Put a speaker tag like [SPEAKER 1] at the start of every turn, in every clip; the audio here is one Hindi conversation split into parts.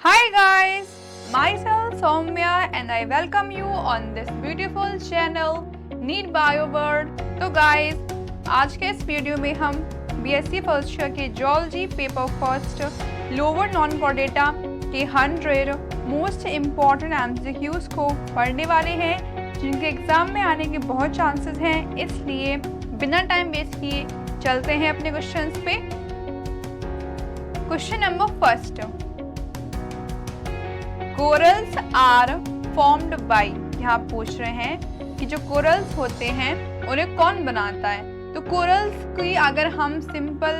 [SPEAKER 1] Hi guys, myself Soumya and I welcome you on this beautiful channel Need Bio World। तो guys, आज के इस वीडियो में हम BSc फर्स्ट ईयर के geology paper first lower non core data के 100 मोस्ट इम्पॉर्टेंट MCQs को पढ़ने वाले हैं जिनके एग्जाम में आने के बहुत चांसेस हैं, इसलिए बिना टाइम वेस्ट किए चलते हैं अपने क्वेश्चंस पे। Question number first, corals are formed by. यहाँ पूछ रहे हैं कि जो कोरल्स होते हैं उन्हें कौन बनाता है। तो कोरल्स की अगर हम सिंपल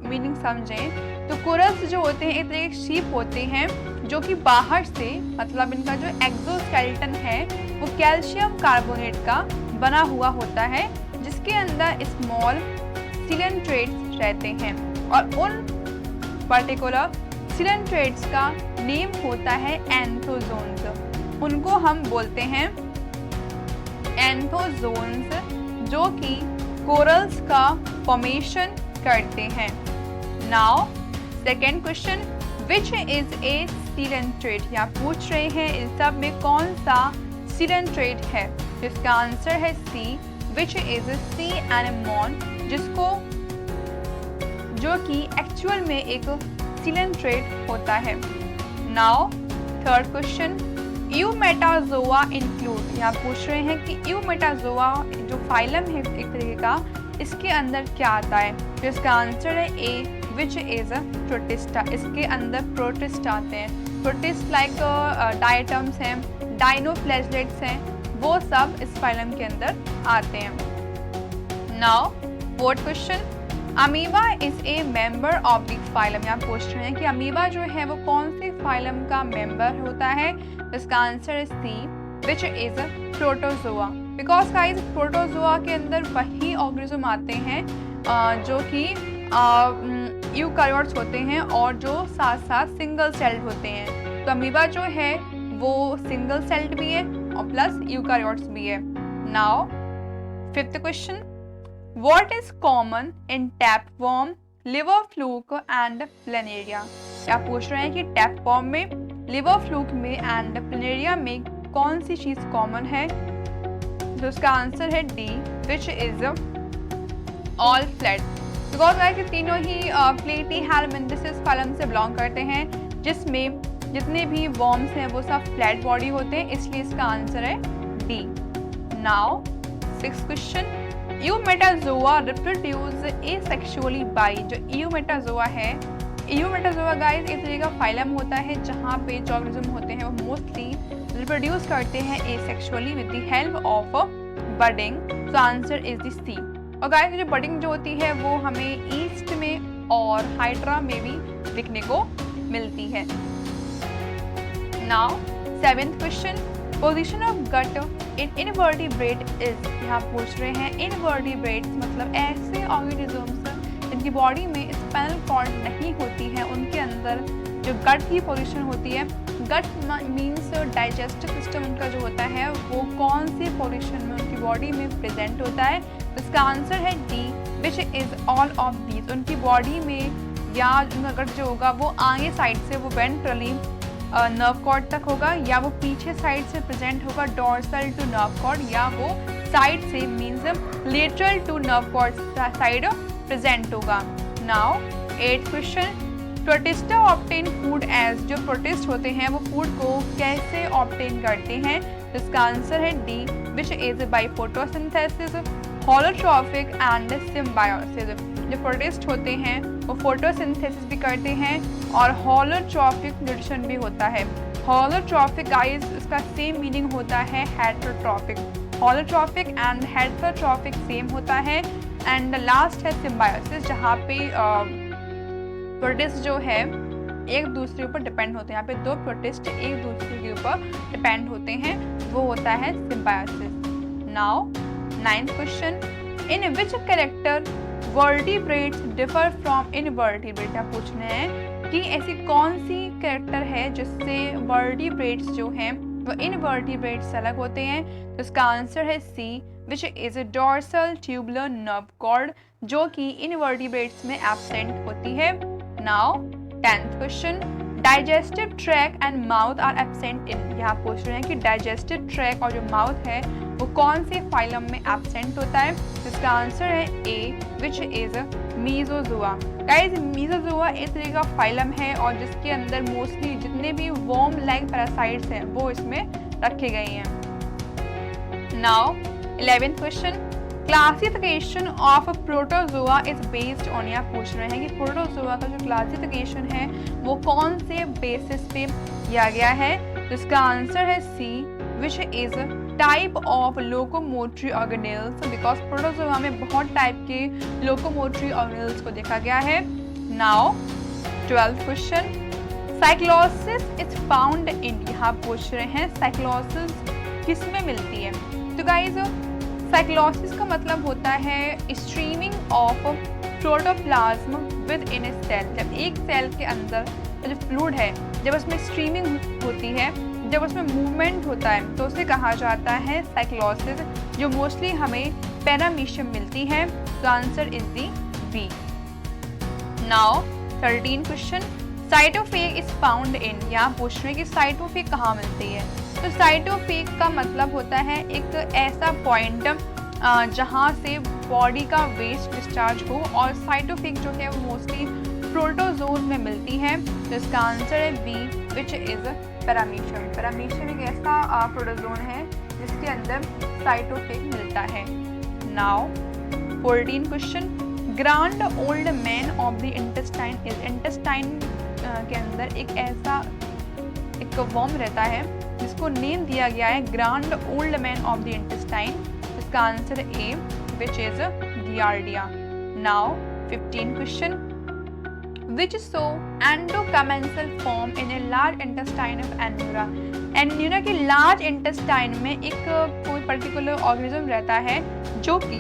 [SPEAKER 1] मीनिंग समझें तो कोरल्स जो होते हैं एक तरह के शीप होते हैं जो कि बाहर से मतलब इनका जो एक्सोस्केलेटन है वो कैल्शियम कार्बोनेट का बना हुआ होता है, जिसके अंदर स्मॉल सिलेंट्रेट्स रहते हैं और उन पर्टिकुलर सिलेंट्रेट्स का नेम होता है एंथोजोन्स। उनको हम बोलते हैं एंथोजोन्स, जो कि कोरल्स का फॉर्मेशन करते हैं। Now second question, which is a coelenterate. यहाँ पूछ रहे हैं इन सब में कौन सा सिलेंट्रेट है। इसका आंसर है सी, विच इज सी एनेमोन, जिसको जो कि एक्चुअल में एक सिलेंट्रेट होता है। Now third question, eumetazoa include. यहाँ पूछ रहे हैं कि यूमेटाजोआ जो फाइलम है एक तरीके का, इसके अंदर क्या आता है। तो इसका आंसर है ए, विच इज प्रोटिस्टा। इसके अंदर प्रोटिस्ट आते हैं। प्रोटिस्ट लाइक डायटम्स हैं, डाइनोफ्लैजेलेट्स हैं, वो सब इस फाइलम के अंदर आते हैं। Now fourth question, amoeba is a member of this phylum. यहाँ पूछ रहे हैं कि अमीबा जो है वो कौन सी फाइलम का मेंबर होता है। तो इसका आंसर है C, which is protozoa. Because guys protozoa के अंदर वही ऑर्गेनिज्म आते हैं जो कि यूकैरियोट्स होते हैं और जो साथ साथ सिंगल सेल्ड होते हैं। तो अमीबा जो है वो सिंगल सेल्ड भी है और प्लस यूकैरियोट्स भी है। Now fifth question, What is common in tapeworm, liver fluke and planaria। क्या पूछ रहे हैं कि tapeworm में, liver fluke में and planaria में कौन सी चीज कॉमन है। तो उसका आंसर है D, which is all flat। Because कि तीनों ही प्लेटी हेलमिन्थेसिस फाइलम से बिलोंग करते हैं, जिसमें जितने भी वर्म्स हैं वो सब फ्लैट बॉडी होते हैं, इसलिए इसका आंसर है D. Now sixth question, eumetazoa reproduce asexually by. जो यूमेटाजोआ है, यूमेटाजोआ गाइस एक तरीके का फाइलम होता है जहाँ पे जो ऑर्गेनिज्म होते हैं वो मोस्टली रिप्रोड्यूस करते हैं asexually with the help of budding. तो आंसर इज द सी। और गाइस जो बडिंग जो होती है वो हमें ईस्ट में और हाइड्रा में भी दिखने को मिलती है। Now seventh question, position of gut in invertebrate is. यहाँ पूछ रहे हैं इनवर्टिब्रेट्स मतलब ऐसे ऑर्गेनिजम्स जिनकी बॉडी में स्पाइनल कॉर्ड नहीं होती है, उनके अंदर जो गट की पोजीशन होती है। गट मीन्स डाइजेस्टिव सिस्टम उनका जो होता है वो कौन सी पोजीशन में उनकी बॉडी में प्रेजेंट होता है। तो इसका आंसर है D, which is all of these. उनकी बॉडी में या उनका गट जो होगा वो आगे साइड से वो वेंट्रली नर्व कॉर्ड तक होगा, या वो पीछे साइड से प्रेजेंट होगा डोर्सल टू नर्व कॉर्ड, या वो साइड से means lateral to nerve cord side present होगा। Now eight question, protista obtain food as. जो प्रोटिस्ट होते हैं वो फूड को कैसे ऑब्टेन करते हैं। तो इसका आंसर है D, which is by photosynthesis, holotrophic and symbiosis. जो प्रोटिस्ट होते हैं वो फोटोसिंथेसिस भी करते हैं और होलोट्रॉफिक न्यूट्रिशन भी होता है। होलोट्रॉफिक गाइस इसका सेम मीनिंग होता है हेटरोट्रॉफिक। होलोट्रॉफिक एंड हेटरोट्रॉफिक सेम होता है। एंड लास्ट है सिम्बायोसिस, जहाँ पे प्रोटिस्ट जो है एक दूसरे ऊपर डिपेंड होते हैं। यहाँ पे दो प्रोटिस्ट एक दूसरे के ऊपर डिपेंड होते हैं, वो होता है symbiosis. Now ninth question, in which character vertebrates differ from invertebrate. आप पूछ रहे हैं कि ऐसी कौन सी कैरेक्टर है जिससे वर्टिब्रेट्स जो हैं वो इनवर्टिब्रेट्स से अलग होते हैं। तो इसका आंसर है C, which is dorsal tubular nerve cord, जो कि इनवर्टिब्रेट्स में एब्सेंट होती है। Now 10th question, digestive tract and mouth are absent in, यहाँ पूछ रहे हैं कि डाइजेस्टिव ट्रैक और जो माउथ है वो कौन से फाइलम में एब्सेंट होता है। इसका आंसर है ए, विच इज मीजोजोआ। गाइस मीजोजोआ एक तरह का फाइलम है और जिसके अंदर मोस्टली जितने भी वर्म लाइक पैरासाइट्स हैं वो इसमें रखे गए हैं। Now 11th question, classification of protozoa is based on, यहाँ पूछ रहे हैं कि प्रोटोजोआ का जो क्लासिफिकेशन है वो कौन से बेसिस पे किया गया है। तो इसका आंसर है C, which is type of locomotory organelles, because protozoa में बहुत टाइप के लोकोमोटरी ऑर्गेनेल्स को देखा गया है। Now 12th question, cyclosis is found in, यहाँ पूछ रहे हैं साइक्लोसिस किस में मिलती है। तो गाइज साइक्लोसिस का मतलब होता है streaming of protoplasm within a cell, जब एक सेल के अंदर जो फ्लूइड है जब उसमें स्ट्रीमिंग होती है, जब उसमें मूवमेंट होता है तो उसे कहा जाता है साइक्लोसिस, जो मोस्टली हमें पैरामीशियम मिलती है। तो answer is the B. Now 13 question, cytophage is found in, यहाँ पूछ रहे हैं कि साइटोफेग कहाँ मिलती है। तो साइटोफेग का मतलब होता है एक ऐसा पॉइंट जहाँ से बॉडी का वेस्ट डिस्चार्ज हो, और साइटोफेग जो है वो मोस्टली प्रोटोजोन में मिलती है। तो इसका आंसर है B, which is paramecium. Paramecium एक ऐसा प्रोटोजोन है जिसके अंदर साइटोफेग मिलता है। Now 14 question, grand old man of the intestine is, intestine के अंदर एक ऐसा एक वर्म रहता है जिसको नेम दिया गया है grand old man of the intestine. इसका answer A, which is Giardia. Now 15 question, which show endocommensal form in a large intestine of Annura। Anura के लार्ज इंटेस्टाइन में एक कोई पर्टिकुलर ऑर्गेनिज्म रहता है जो कि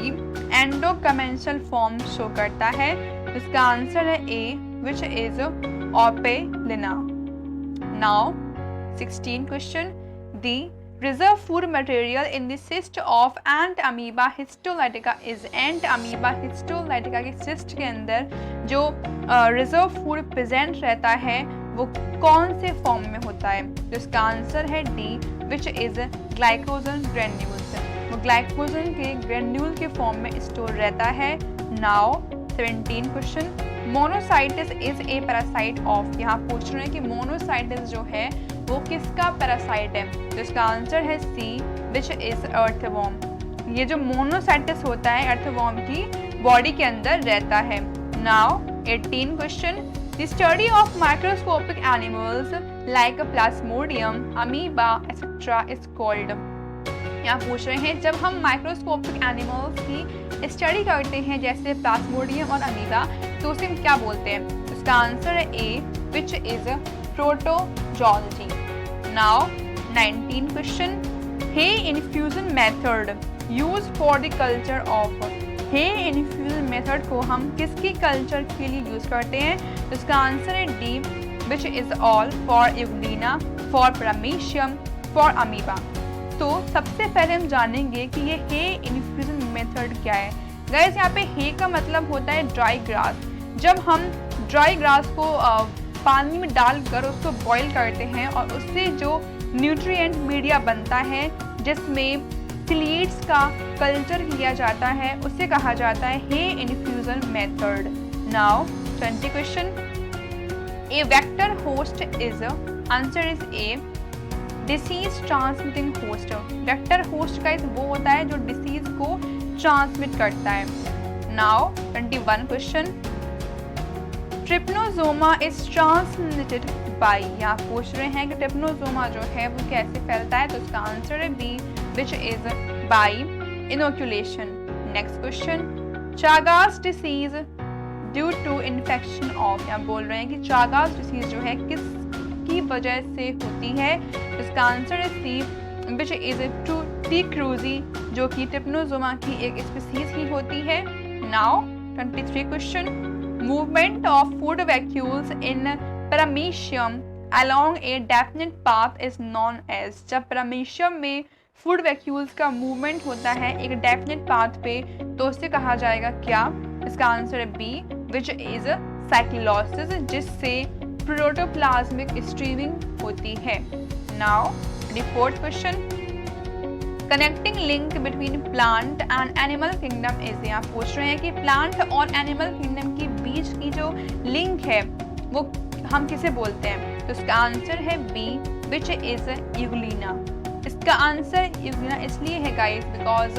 [SPEAKER 1] एंडोकमेंसल फॉर्म शो करता है। इसका आंसर है A, which is Opalina. Now 16 question, the reserve food material in the cyst of Entamoeba histolytica is, Entamoeba histolytica के सिस्ट के अंदर जो रिजर्व फूड प्रेजेंट रहता है वो कौन से फॉर्म में होता है। तो इसका आंसर है D, which is glycogen granules, वो ग्लाइकोजन के ग्रेन्यूल के फॉर्म में स्टोर रहता है। Now 17 question, Monocystis is a parasite of, यहाँ पूछ रहे हैं कि मोनोसाइटिस जो है वो किसका पैरासाइट है। तो इसका आंसर है सी, विच इज अर्थवॉर्म। ये जो मोनोसाइटिस होता है अर्थवॉर्म की बॉडी के अंदर रहता है। Now 18 question, the study of microscopic animals like Plasmodium, amoeba etcetera is called, यहाँ पूछ रहे हैं जब हम माइक्रोस्कोपिक एनिमल्स की स्टडी करते हैं जैसे प्लाज्मोडियम और अमीबा तो उसे हम क्या बोलते हैं। इसका आंसर है A, which is protozoology. Now 19 question, hay infusion method use for the culture of, hay infusion method को हम किसकी कल्चर के लिए यूज करते हैं। तो इसका आंसर है D, which is all for Euglena, for paramecium, for amoeba. तो सबसे पहले हम जानेंगे कि ये हे इन्फ्यूजन मेथड क्या है। गाइस यहाँ पे हे का मतलब होता है ड्राई ग्रास। जब हम ड्राई ग्रास को पानी में डालकर उसको बॉईल करते हैं और उससे जो न्यूट्रिएंट मीडिया बनता है जिसमें सीड्स का कल्चर किया जाता है उसे कहा जाता है hay infusion method. Now 20 question, a vector host is, answer is A, disease transmitting host. Vector host का वो होता है जो डिसीज को ट्रांसमिट करता है। Now 21 question, trypanosoma is transmitted by, यहाँ पूछ रहे हैं कि ट्रिप्नोसोमा जो है वो कैसे फैलता है। तो इसका आंसर है B, which is by inoculation. Next question, Chagas disease due to infection of, यहाँ बोल रहे हैं कि चागास डिसीज जो है किसकी वजह से होती है। इसका आंसर है C, which is to T cruzi, जो कि ट्रिप्नोसोमा की एक स्पीसीज ही होती है। Now 23 question, movement of food vacuoles in paramecium along a definite path is known as, जब पैरामीशियम में फूड वैक्यूल्स का मूवमेंट होता है एक डेफिनेट पाथ पे तो उसे कहा जाएगा क्या। इसका आंसर है बी, विच इज साइक्लोसिस, जिससे प्रोटोप्लाज्मिक स्ट्रीमिंग होती है। Now the fourth question, connecting link between plant and animal kingdom is. यहाँ पूछ रहे हैं कि प्लांट और एनिमल किंगडम के बीच की जो लिंक है वो हम किसे बोलते हैं? तो इसका आंसर है बी, विच इज यूग्लिना। इसका आंसर यूग्लिना इसलिए है गाइस बिकॉज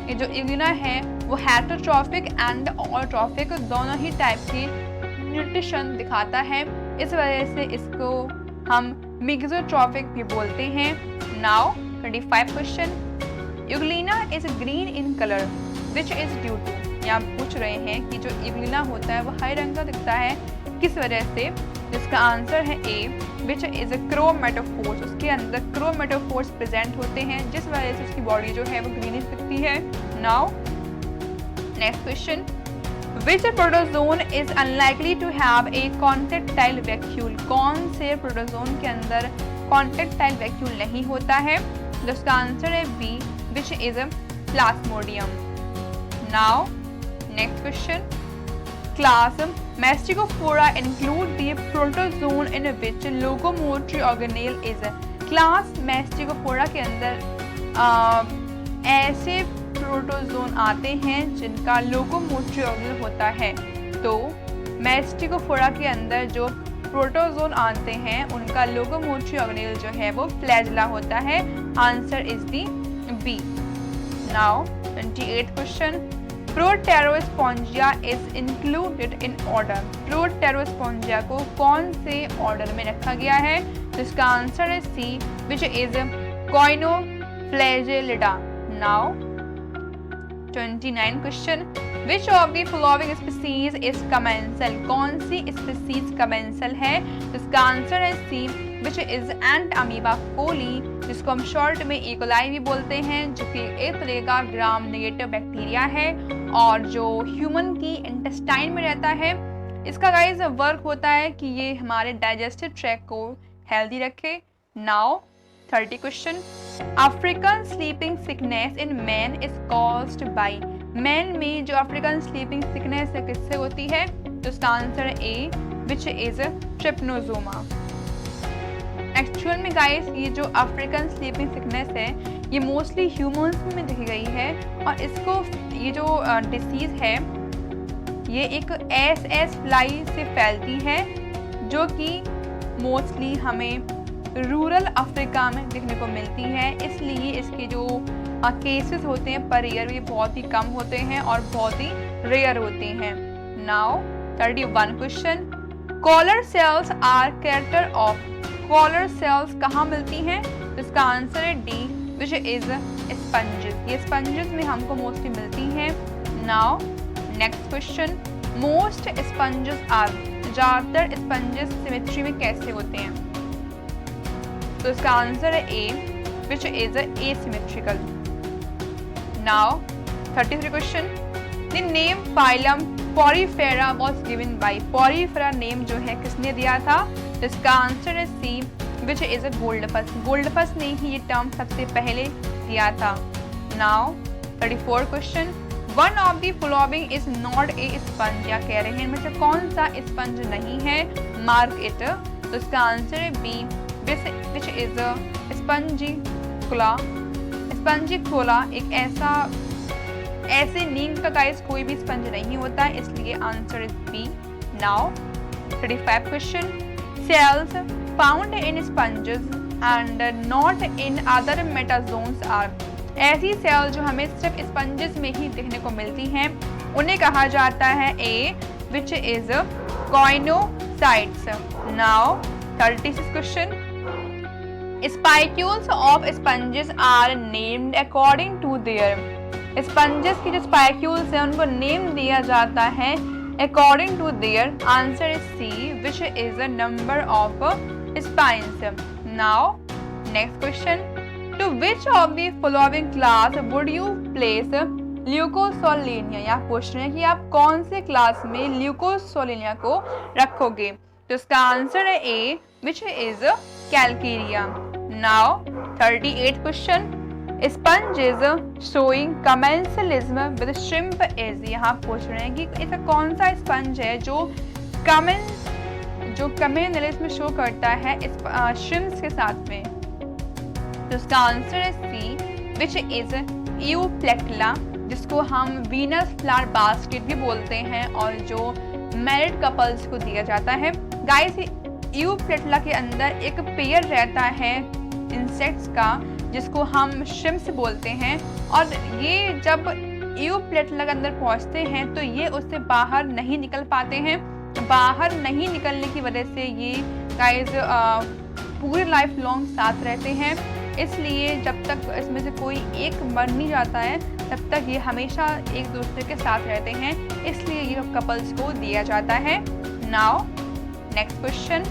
[SPEAKER 1] ये जो यूग्लिना है वो हेटरोट्रॉफिक एंड ऑटोट्रॉफिक दोनों ही टाइप की न्यूट्रिशन दिखाता है, इस वजह से इसको हम मिक्सोट्रॉफिक भी बोलते हैं। Now 25 question, Euglena is green in colour which is due to. यहाँ पूछ रहे हैं कि जो यूग्लिना होता है वो हरे रंग का दिखता है, किस वजह से? जिसका आंसर है A, which is a chromatophores. उसके अंदर क्रोमेटोफोर्स प्रेजेंट होते हैं, जिस वजह से उसकी बॉडी जो है वो ग्रीनिश दिखती है। Now next question, which protozoan is unlikely to have a contractile vacuole. कौन से प्रोटोजोन के अंदर कॉन्ट्रैक्टाइल वैक्यूल नहीं होता है? जिसका आंसर है B, which is plasmodium. Now next question, class Masticophora include the protozoan in which locomotory organelle is। Class Masticophora के अंदर ऐसे प्रोटोजोन आते हैं जिनका लोकोमोटरी ऑर्गेनल होता है। तो Masticophora के अंदर जो प्रोटोजोन आते हैं उनका लोकोमोटरी ऑर्गेनल जो है वो फ्लैजिला होता है। Answer is the B. Now 28th question, Proterospongia is included in order. Proterospongia को कौन से ऑर्डर में रखा गया है? जिसका आंसर है C, which is Choanoflagellida. Now 29 question, which of the following species is commensal. कौन सी स्पीसीज कमेंसल है? जिसका आंसर है C, which is Entamoeba coli, जिसको हम शॉर्ट में इकोलाई भी बोलते हैं, जो कि एक तरह का ग्राम नेगेटिव बैक्टीरिया है और जो ह्यूमन की इंटेस्टाइन में रहता है। इसका गाइस वर्क होता है कि ये हमारे डाइजेस्टिव ट्रैक्ट को हेल्दी रखे। Now 30 question, African sleeping sickness in man is caused bye. Man में जो अफ्रीकन स्लीपिंग सिकनेस है किससे होती है? तो इसका आंसर है A, which is trypanosoma. Actual में गाइस ये जो अफ्रीकन स्लीपिंग सिकनेस है ये मोस्टली ह्यूमंस में देखी गई है और इसको ये जो डिसीज है ये एक एस फ्लाई से फैलती है, जो कि मोस्टली हमें रूरल अफ्रीका में देखने को मिलती है। इसलिए इसके जो केसेस होते हैं पर ईयर ये बहुत ही कम होते हैं और बहुत ही रेयर होते हैं। Now 31 question, collar cells are character of. Collar cells कहाँ मिलती हैं? इसका आंसर है डी, विच इज स्पंजेस। ये स्पंजेस में हमको मोस्टली मिलती हैं। Now next question, most sponges are. ज़्यादातर स्पंजेस सिमेट्री में कैसे होते हैं? तो इसका आंसर है A, which is asymmetrical. Now 33 question, the name phylum Porifera was given by. Porifera name जो है किसने दिया था? इसका आंसर है सी, विच इज गोल्डफस। गोल्डफस ने ही ये टर्म सबसे पहले दिया था। Now 34 question, one of the following is not a sponge. या कह रहे हैं इनमें से कौन सा स्पंज नहीं है? Mark it. तो इसका आंसर है बी, विच इज स्पंजिकुला। स्पंजिकुला एक ऐसे नीम का गाइस कोई भी स्पंज नहीं होता है, इसलिए answer is B. Now 35 question, cells found in sponges and not in other metazoans are। ऐसी सेल जो हमें सिर्फ स्पंजेस में ही देखने को मिलती हैं उन्हें कहा जाता है A, which is choanocytes. Now 36 question, spicules of sponges are named according to their. स्पंजेस की जो स्पाइक्यूल्स हैं उनको नेम दिया जाता है according to their answer is C, which is the number of spines. Now next question, to which of the following class would you place ल्यूकोसोलिनिया। यहाँ पूछ रहे हैं कि आप कौन से क्लास में ल्यूकोसोलिनिया को रखोगे? तो इसका आंसर है ए, which is calcarea. Now 38 question, sponges showing commensalism with shrimp is. यहाँ पूछ रहे हैं कि ऐसा कौन सा स्पंज है जो जो कमेनलिस में शो करता है इस श्रिम्प्स के साथ में? तो इसका आंसर है सी, विच इज यूप्लेक्ला, जिसको हम वीनस फ्लावर बास्केट भी बोलते हैं और जो मैरिड कपल्स को दिया जाता है। गाइस, यूप्लेक्ला के अंदर एक पेयर रहता है इंसेक्ट्स का जिसको हम श्रिम्प्स बोलते हैं, और ये जब यूप्लेक्ला के अंदर पहुंचते हैं तो ये उससे बाहर नहीं निकल पाते हैं। बाहर नहीं निकलने की वजह से ये गाइस पूरी लाइफ लॉन्ग साथ रहते हैं, इसलिए जब तक इसमें से कोई एक मर नहीं जाता है तब तक ये हमेशा एक दूसरे के साथ रहते हैं, इसलिए ये कपल्स को दिया जाता है। Now next question,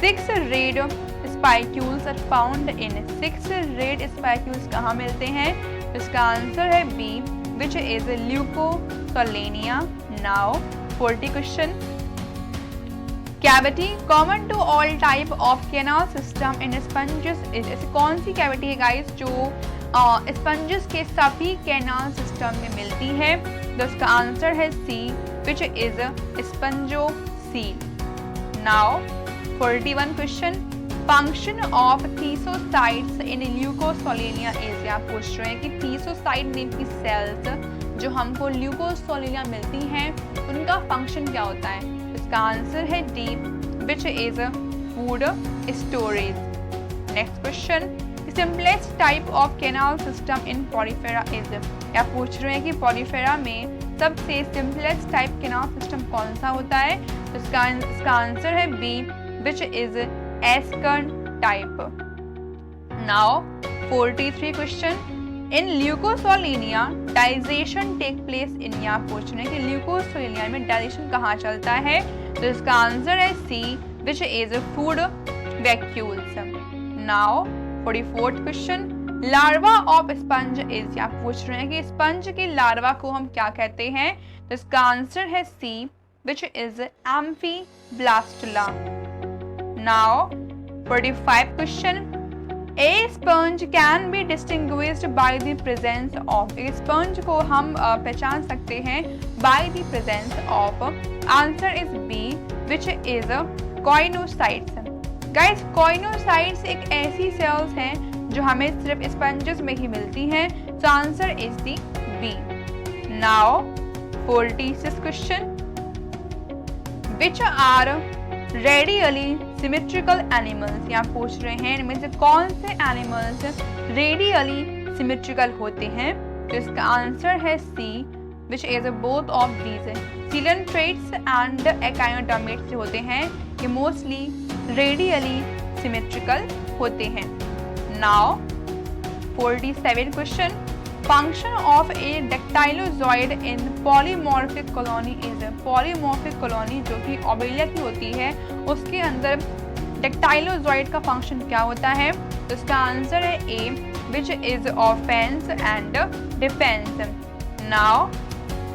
[SPEAKER 1] 6 rayed spicules are found in, 6 rayed spicules कहाँ मिलते हैं? इसका आंसर है B, which is Leucosolenia. Now 40 question, cavity common to all type of canal system in sponges is, ऐसी कौन सी कैविटी है गाइस जो स्पंजेस के सभी कैनाल सिस्टम में मिलती है? तो इसका आंसर है C, which is spongocoel. Now 41 question, function of thesocytes in Leucosolenia is, आप पूछ रहे हैं कि थीसोसाइट नेम की सेल्स जो हमको ल्यूकोसोलेनिया मिलती हैं उनका फंक्शन क्या होता है? इसका आंसर है D, which is food storage. Next question, simplest type of canal system in Porifera is, आप पूछ रहे हैं कि पॉलीफेरा में सबसे सिंपलेस्ट टाइप कैनाल सिस्टम कौन सा होता है? तो इसका आंसर है B, which is ascon type. Now 43 question, in Leucosolenia digestion take place in, यहाँ पूछ रहे हैं कि ल्यूकोसोलेनिया में डाइजेशन कहाँ चलता है? तो इसका आंसर है C, which is food vacuoles. Now 44th question, larva of sponge is, आप पूछ रहे हैं कि स्पंज के लार्वा को हम क्या कहते हैं? तो इसका आंसर है C, which is amphiblastula. Now 45 question, a sponge can be distinguished by the presence of, a sponge को हम पहचान सकते हैं by the presence of, answer is B, which is choanocytes. Guys, choanocytes एक ऐसी सेल्स हैं जो हमें सिर्फ स्पंजेस में ही मिलती हैं, तो answer is the B. Now 46 question, which are radially symmetrical animals, यहाँ पूछ रहे हैं इनमें से कौन से एनिमल्स रेडियली सिमेट्रिकल होते हैं? तो इसका आंसर है C, which is both of these, coelenterates and echinoderms होते हैं, ये मोस्टली रेडियली सिमेट्रिकल होते हैं। Now 47 question, function of a dactylozooid in polymorphic colony is, polymorphic colony जो कि ओबेलिया की होती है उसके अंदर डेक्टाइलोजॉइड का फंक्शन क्या होता है? तो इसका आंसर है A, which is offence and defence. Now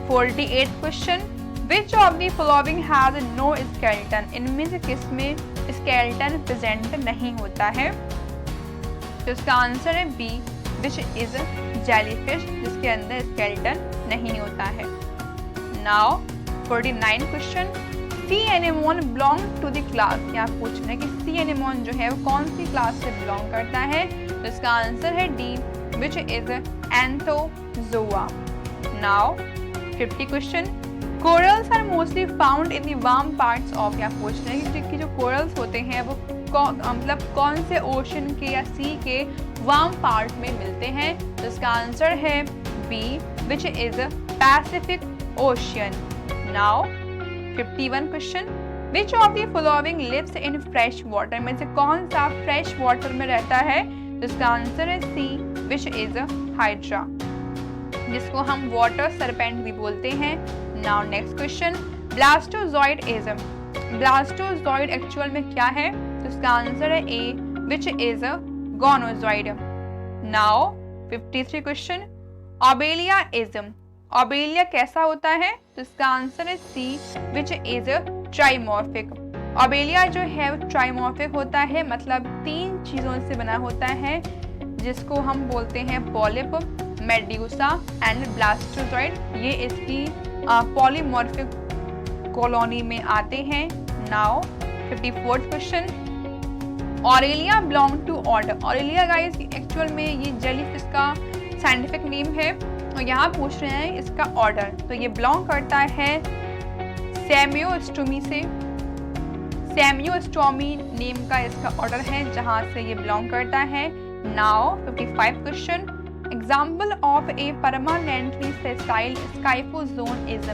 [SPEAKER 1] 48 question, which of the following has no skeleton, इनमें से किसमें स्केलेटन प्रेजेंट नहीं होता है? तो इसका आंसर है बी, विच इज जेलीफिश, जिसके अंदर स्केलेटन नहीं होता है। Now 49 question, sea anemone belong to the class, यहाँ पूछ रहे हैं कि सी एनेमोन जो है वो कौन सी क्लास से बिलोंग करता है? तो इसका आंसर है D, which is Anthozoa. Now 50 question, corals are mostly found in the warm parts of, यहाँ पूछ रहे हैं कि जो कोरल्स होते हैं वो मतलब कौन से ओशन के या सी के वार्म पार्ट में मिलते हैं? तो इसका आंसर है B, which is Pacific Ocean. Now 51 question, which of the following lives in fresh water, में से कौन सा फ्रेश वाटर में रहता है? तो इसका आंसर है सी, विच इज हाइड्रा, जिसको हम वाटर सरपेंट भी बोलते हैं। Now next question, blastozooid is, blastozooid actual में क्या है? तो इसका आंसर है A, which is gonozooid. Now 53 question, Obelia is, Obelia कैसा होता है? तो इसका आंसर है सी, विच इज ट्राइमॉर्फिक। ओबेलिया जो है वो ट्राइमॉर्फिक होता है, मतलब 3 चीज़ों से बना होता है, जिसको हम बोलते हैं पॉलिप, मेड्यूसा एंड ब्लास्टोजॉइड। ये इसकी पॉलीमॉर्फिक कॉलोनी में आते हैं। Now 54th question, Aurelia belong to order. Aurelia guys actual में ये जेलीफिश का साइंटिफिक नेम है और यहाँ पूछ रहे हैं इसका ऑर्डर, तो ये बिलोंग करता है सेमियोस्टोमी से। सेमियोस्टोमी नेम का इसका ऑर्डर है जहाँ से ये बिलोंग करता है। Now 55 question, example of a permanently sessile scyphozoan is,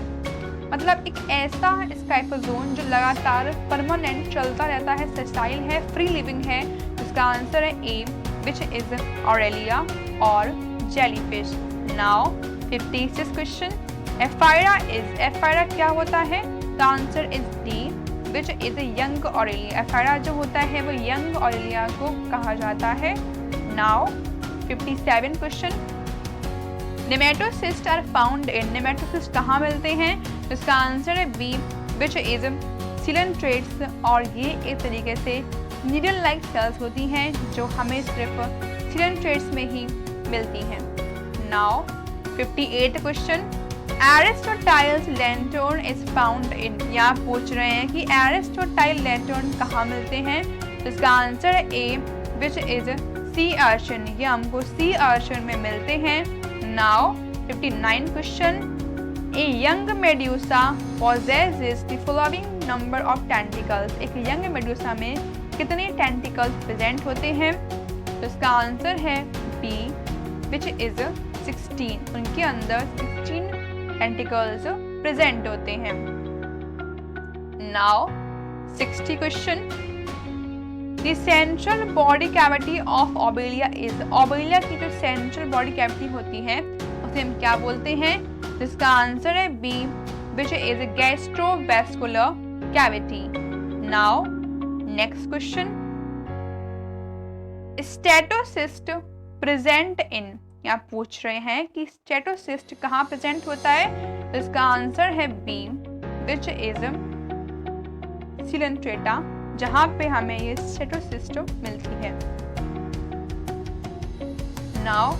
[SPEAKER 1] मतलब एक ऐसा स्काइफोजोन जो लगातार परमानेंट चलता रहता है, सेसाइल है, फ्री लिविंग है। इसका आंसर है ए, विच इज ऑरेलिया और jellyfish. Now 56 question, ephyra is, ephyra क्या होता है? The answer is D, which is young Aurelia. Ephyra जो होता है वो यंग ऑरेलिया को कहा जाता है। Now 57 question, nematocyst are found in, nematocyst कहाँ मिलते हैं? इसका आंसर है बी, विच इज सिलेंट्रेट्स, और ये एक तरीके से नीडल लाइक सेल्स होती हैं जो हमें सिर्फ सिलेंट्रेट्स में ही मिलती हैं। Now 58 question, Aristotle's lantern is found in, यहाँ पूछ रहे हैं कि एरिस्टोटाइल लैंटर्न कहाँ मिलते हैं? इसका आंसर है A, which is sea urchin, ये हमको सी अर्चिन में मिलते हैं। Now 59 question, a young medusa possesses the following number of tentacles, एक यंग मेडूसा में कितने टेंटिकल्स प्रेजेंट होते हैं? तो इसका आंसर है बी, विच इज 16, उनके अंदर 16 टेंटिकल्स प्रेजेंट होते हैं। Now 60 question, the central body cavity of Obelia is, Obelia की जो सेंट्रल बॉडी कैविटी होती है उसे हम क्या बोलते हैं? इसका आंसर है B, which is gastrovascular cavity. Now next question, statocyst present in, यहाँ पूछ रहे हैं कि स्टेटोसिस्ट कहाँ प्रेजेंट होता है? तो इसका आंसर है बी, विच इज सिलेंट्रेटा, जहाँ पे हमें ये स्टेटोसिस्ट मिलती है। Now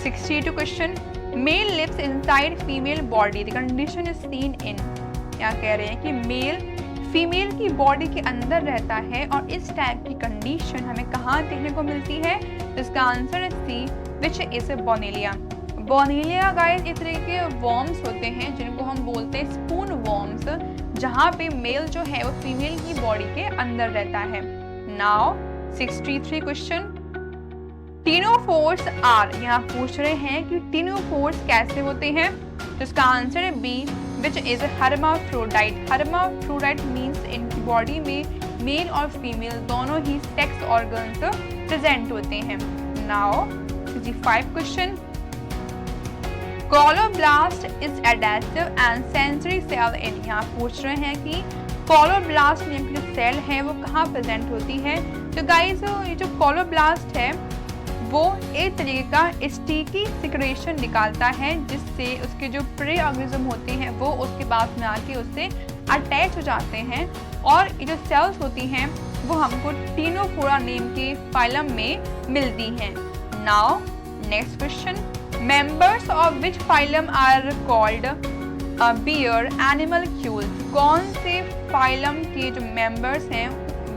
[SPEAKER 1] 62 question, male lives inside female body, the condition is seen in, यहाँ कह रहे हैं कि मेल फीमेल की बॉडी के अंदर रहता है और इस टाइप की कंडीशन हमें कहाँ देखने को मिलती है? तो इसका आंसर है सी, विच इज बोनेलिया। बोनेलिया गाइस इस तरह के वॉर्म्स होते हैं जिनको हम बोलते हैं स्पून वॉर्म्स, जहाँ पे मेल जो है वो फीमेल की बॉडी के अंदर रहता है। नाउ 63 क्वेश्चन, टीनोफोर्स आर, यहाँ पूछ रहे हैं कि टीनोफोर्स कैसे होते हैं? तो इसका आंसर है B, which is hermaphrodite. Hermaphrodite means इनकी बॉडी में मेल और फीमेल दोनों ही सेक्स ऑर्गन्स प्रेजेंट होते हैं। Now 65 question, colloblast is adaptive and sensory cell in, यहाँ पूछ रहे हैं कि कोलोब्लास्ट नेम की जो सेल है वो कहाँ प्रेजेंट होती है? तो गाइस ये जो कोलोब्लास्ट है वो एक तरीके का स्टिकी सिक्रेशन निकालता है जिससे उसके जो प्रे ऑर्गेनिज्म होते हैं वो उसके पास में आके उससे अटैच हो जाते हैं और ये जो सेल्स होती हैं वो हमको टीनोफोरा नेम के फाइलम में मिलती हैं। Now next question, members of which phylum are called bear animalcules, कौन से फाइलम के जो मेंबर्स हैं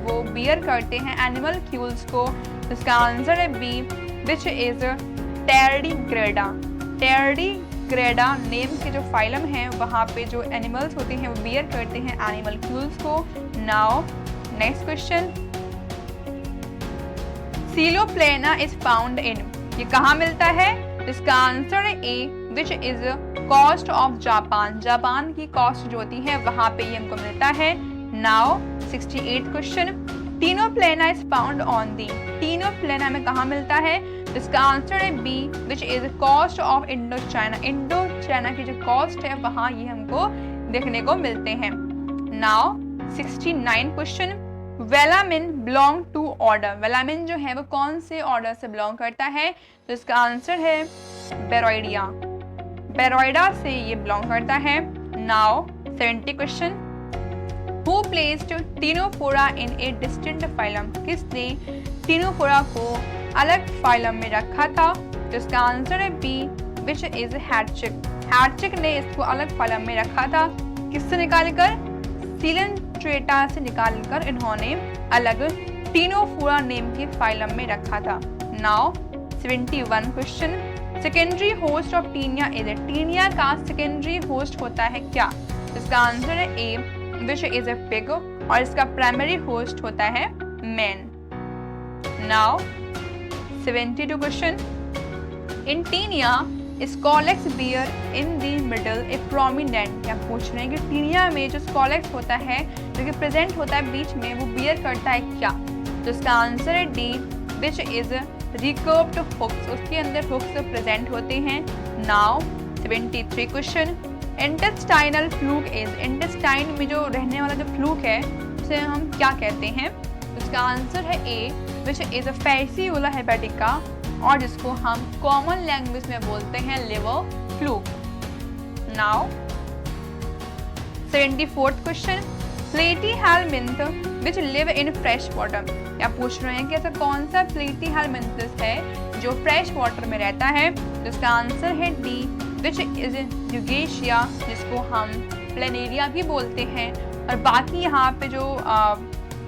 [SPEAKER 1] वो बियर करते हैं एनिमलक्यूल्स को? इसका आंसर है बी, विच इज टेरिडीग्रेडा। टेरिडीग्रेडा नेम के जो फाइलम हैं वहाँ पे जो एनिमल्स होते हैं वो बियर करते हैं एनिमलक्यूल्स को। Now next question, coeloplana is found in, ये कहाँ मिलता है? इसका आंसर है A, which is coast of Japan. Japan की कोस्ट जो होती है वहाँ पे ये हमको मिलता है। Now 68 question, ctenoplana is found on the, ctenoplana में कहाँ मिलता है? इसका आंसर है B, which is coast of Indo China. Indo China की जो कोस्ट है वहाँ ये हमको देखने को मिलते हैं। Now 69 question, velamen belong to order, velamen जो है वो कौन से ऑर्डर से बिलोंग करता है? तो इसका आंसर है बेरोइडिया, बेरोइडा से ये बिलोंग करता है। Now 70 question, Who placed Ctenophora in a distinct phylum, किसने टीनोफोरा को अलग फाइलम में रखा था? तो इसका आंसर है बी, विच इज हैटचिक। हैटचिक ने इसको अलग फाइलम में रखा था, किससे निकालकर? स्ट्रेटा से निकालकर इन्होंने अलग टीनोफोरा नेम के फाइलम में रखा था। Now 71 question, secondary host of Taenia is a, Taenia का सेकेंडरी होस्ट होता है क्या? इसका आंसर है A, which is a pig, और इसका प्राइमरी होस्ट होता है man. Now 72 question, in Taenia scolex bear in the middle a prominent, क्या पूछ रहे हैं कि टीनिया में जो स्कॉलेक्स होता है जो कि प्रेजेंट होता है बीच में, वो बियर करता है क्या? तो इसका आंसर है डी, विच इज रिकर्व्ड हुक्स, उसके अंदर हुक्स प्रेजेंट होते हैं। Now 73 question, intestinal fluke is, intestine में जो रहने वाला जो फ्लूक है उसे हम क्या कहते हैं? उसका आंसर है A, which is a fasciola hepatica, और जिसको हम कॉमन लैंग्वेज में बोलते हैं liver fluke. Now 74th question, platyhelminth which live in fresh water, क्या पूछ रहे हैं कि ऐसा कौन सा प्लेटीहेलमिंथस है जो फ्रेश वाटर में रहता है? तो इसका आंसर है डी, विच इज यूगेशिया, जिसको हम प्लेनेरिया भी बोलते हैं। और बाकी यहाँ पे जो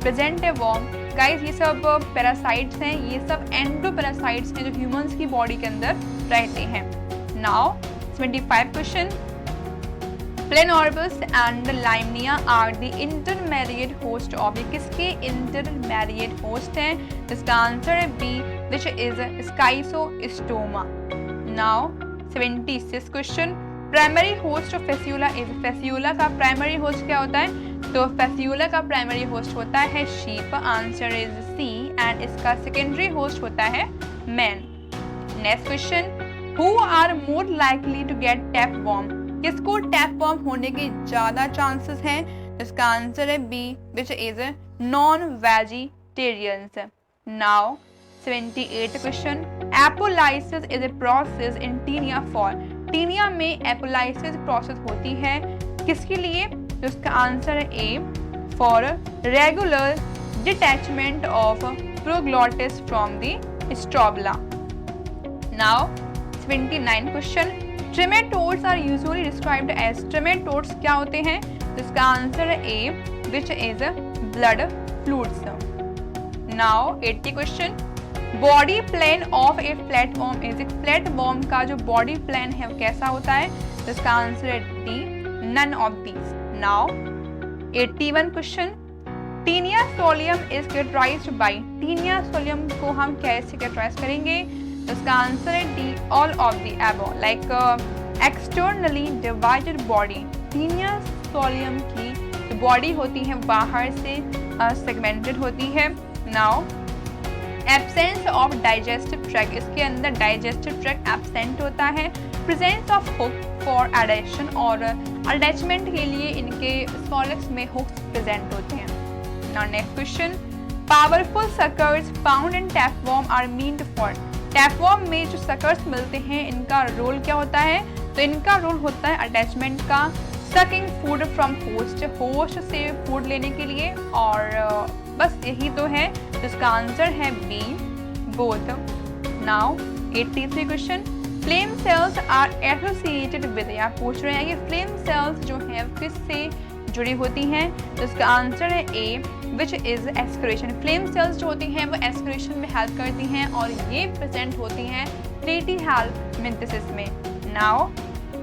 [SPEAKER 1] प्रेजेंट है वर्म, गाइस ये सब पैरासाइट्स हैं, ये सब एंडोपैरासाइट्स हैं जो ह्यूमंस की बॉडी के अंदर रहते हैं। Now 75 question, planorbis and limnaea are the intermediate host of, ये किसके इंटरमेडिएट होस्ट हैं? इसका आंसर है B, which is schistosoma. Now 76 question, primary host of fasciola is, fasciola का प्राइमरी होस्ट क्या होता है? तो फेसियोला का प्राइमरी होस्ट होता है sheep, answer is C, and इसका सेकेंडरी होस्ट होता है man. Next question, who are more likely to get tapeworm, किसको टैपवर्म होने के ज्यादा चांसेस हैं? इसका आंसर है B, which is non vegetarians. Now 78 question, apolysis is a process in taenia for, taenia में एपोलाइसिस प्रोसेस होती है किसके लिए? तो उसका आंसर है A, for regular detachment of proglottis from the स्ट्रोबला। Now 29 question, trematodes are usually described as, trematodes क्या होते हैं? तो इसका आंसर है A, which is blood fluids. Now 80 question, body plan of a flatworm is, एक फ्लैटवर्म का जो बॉडी प्लान है वो कैसा होता है? तो इसका आंसर है D, none of these. Now 81 question, Taenia solium is characterized by, Taenia solium को हम कैसे कैरेक्टराइज करेंगे? तो इसका आंसर है D, all of the above, like externally divided body, Taenia solium की जो बॉडी होती है बाहर से सेगमेंटेड होती है। Now absence of digestive tract, इसके अंदर डाइजेस्टिव ट्रैक एब्सेंट होता है। Presence of hook for adhesion, और अटैचमेंट के लिए इनके स्कॉलेक्स में हुक्स प्रेजेंट होते हैं। Now next question, powerful suckers found in tapeworm are meant for, tapeworm में जो सकर्स मिलते हैं इनका रोल क्या होता है? तो इनका रोल होता है अटैचमेंट का, sucking food from host, host से फूड लेने के लिए, और बस यही तो है। तो इसका आंसर है B, both. Now 83 question, flame cells are associated with, या पूछ रहे हैं कि फ्लेम सेल्स जो हैं किससे जुड़ी होती हैं? तो इसका आंसर है A, which is excretion, flame cells जो होती हैं वो एक्सक्रीशन में हेल्प करती हैं, और ये प्रेजेंट होती हैं प्लेटीहेलमिंथेसिस में। Now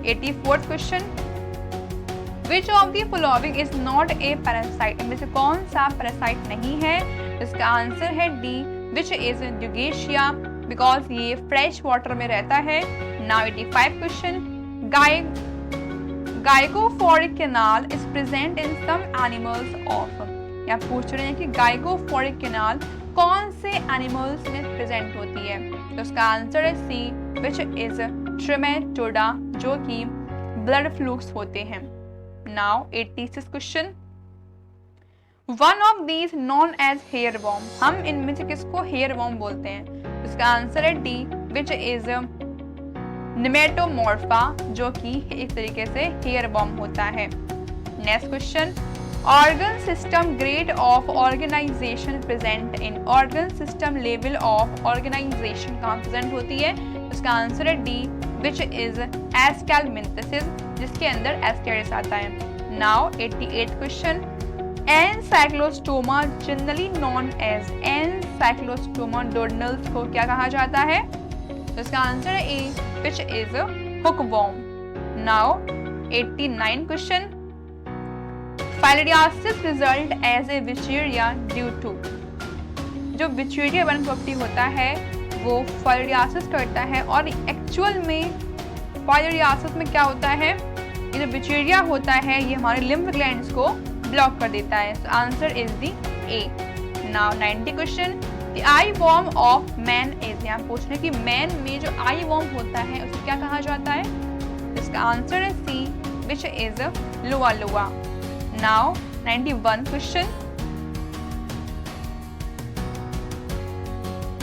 [SPEAKER 1] 84th question, which of the following is not a parasite, इनमें से कौन सा पैरासाइट नहीं है? इसका आंसर है D, which is dugesia, because ये फ्रेश वाटर में रहता है। Now 85 question, gynaecophoric canal is present in some animals of, या पूछ रहे हैं कि गाइगोफोरिक कैनाल कौन से एनिमल्स में प्रेजेंट होती है? तो उसका आंसर है सी, विच इज ट्रेमेटोडा, जो कि ब्लड फ्लूक्स होते हैं। Now 86 question, one of these known as hair worm, हम इनमें से किसको हेयर वॉर्म बोलते हैं? इसका आंसर है डी, विच इज निमेटोमॉर्फा, जो कि एक तरीके से हेयर वॉर्म होता है। Next question, organ system grade of organization present in, organ system level of organization कहाँ प्रेजेंट होती है? इसका आंसर है डी, विच इज एस्केलमिंथेसिस, जिसके अंदर एस्केरिस आता है। Now 88 question, ancylostoma generally known as ancylostoma duodenale को क्या कहा जाता है? तो इसका आंसर है A, which is hookworm. Now 89 question, filariasis result as a wuchereria due to. जो विचेरिया बनक्रप्टी होता है वो फाइलेरियासिस करता है, और एक्चुअल में फाइलेरियासिस में क्या होता है, ये जो विचेरिया होता है ये हमारे लिम्फ ग्लैंड्स को ब्लॉक कर देता है। So answer is the A. Now 90 question, the eye worm of man is. यहाँ पूछ रहे कि मैन में जो आई वॉर्म होता है उसे क्या कहा जाता है? इसका आंसर है C, which is Loa loa. Now 91 question,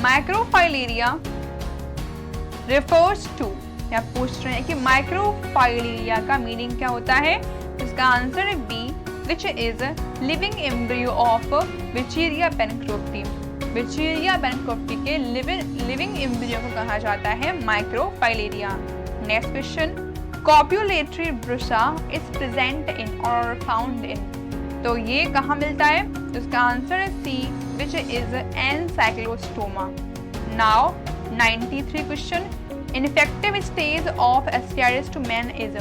[SPEAKER 1] microfilaria refers to. या पूछ रहे हैं कि माइक्रोफाइलेरिया का मीनिंग क्या होता है? इसका आंसर है B, which is living embryo of wuchereria bancrofti. Wuchereria bancrofti के लिविंग एम्ब्रियो को कहा जाता है microfilaria. Next question, copulatory bursa is present in और फाउंड इन। तो ये कहाँ मिलता है? तो इसका आंसर है C, which is ancylostoma. Now 93 question, infective stage of ascaris to man is.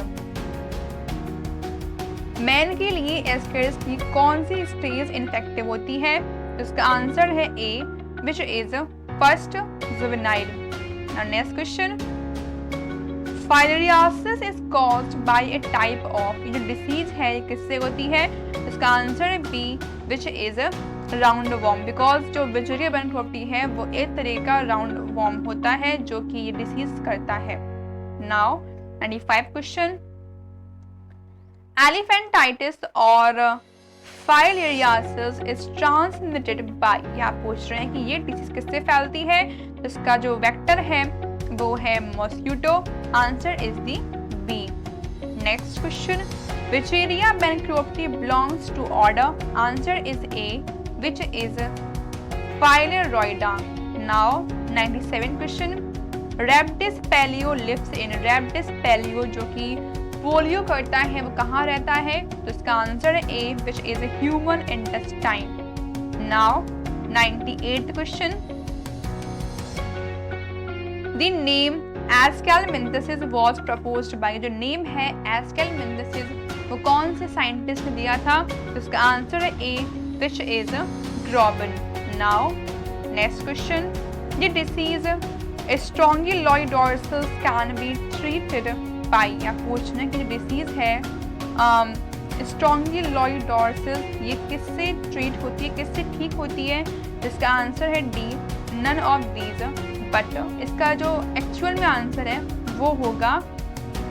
[SPEAKER 1] Man के लिए एस्केरिस की कौन सी स्टेज इन्फेक्टिव होती है? इसका आंसर है A, which is first juvenile. Next question, filariasis is caused by a type of. ये जो डिसीज है ये किससे होती है? इसका आंसर है B, which is round worm, because जो विचेरिया बनक्रप्टी है वो एक तरह का राउंड वॉर्म होता है जो कि ये डिसीज करता है। नाउ 95 क्वेश्चन, एलिफेंटाइटिस और फाइलेरियासिस इज ट्रांसमिटेड बाय। यहाँ पूछ रहे हैं कि ये डिसीज किससे फैलती है? इसका जो वेक्टर है वो है mosquito. Answer is the B. Next question, wuchereria bancrofti belongs to order. Answer is A, which is Phylloeroida. Now 97 question, Rhabdis paleo lives in। Rhabdis paleo जो कि पोलियो करता है वो कहाँ रहता है? तो इसका आंसर है ए, which is human intestine. Now 98th question, the name Ascalminthus was proposed by। जो नेम है Ascalminthus वो कौन से साइंटिस्ट ने दिया था? तो इसका आंसर है ए, which is Grobin. Now next question, the disease strongyloidosis can be treated by। या पूछना कि जो डिसीज है स्ट्रोंगिलोइडोसिस ये किससे ट्रीट होती है, किससे ठीक होती है? इसका आंसर है D, none of these. But इसका जो एक्चुअल में आंसर है वो होगा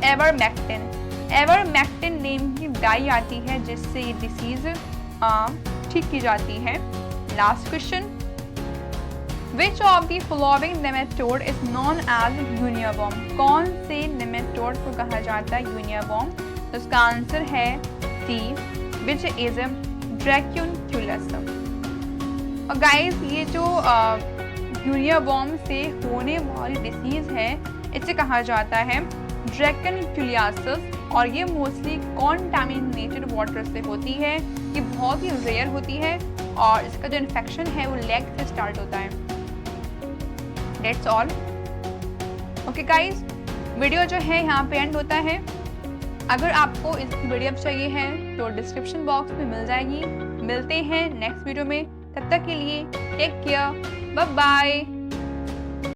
[SPEAKER 1] एवरमेक्टिन। एवरमेक्टिन नेम की डाई आती है जिससे ये डिसीज ठीक की जाती है। Last question, which of the following nematode is known as eyeworm. कौन से नेमेटोड को कहा जाता है यूनिवर्म? तो इसका आंसर है सी, विच इज ड्रैक्यूनक्यूलस। और गाइस ये जो यूनिवर्म से होने वाली डिसीज है इसे कहा जाता है ड्रैक्यूनक्यूलियासिस, और ये मोस्टली कॉन्टामिनेटेड वाटर से होती है। ये बहुत ही रेयर होती है और इसका जो इन्फेक्शन है वो लेग से स्टार्ट होता है। That's all. Okay guys, video जो है यहाँ पे एंड होता है। अगर आपको इसकी वीडियो चाहिए है तो डिस्क्रिप्शन बॉक्स में मिल जाएगी। मिलते हैं नेक्स्ट वीडियो में, तब तक के लिए टेक केयर, बाय बाय।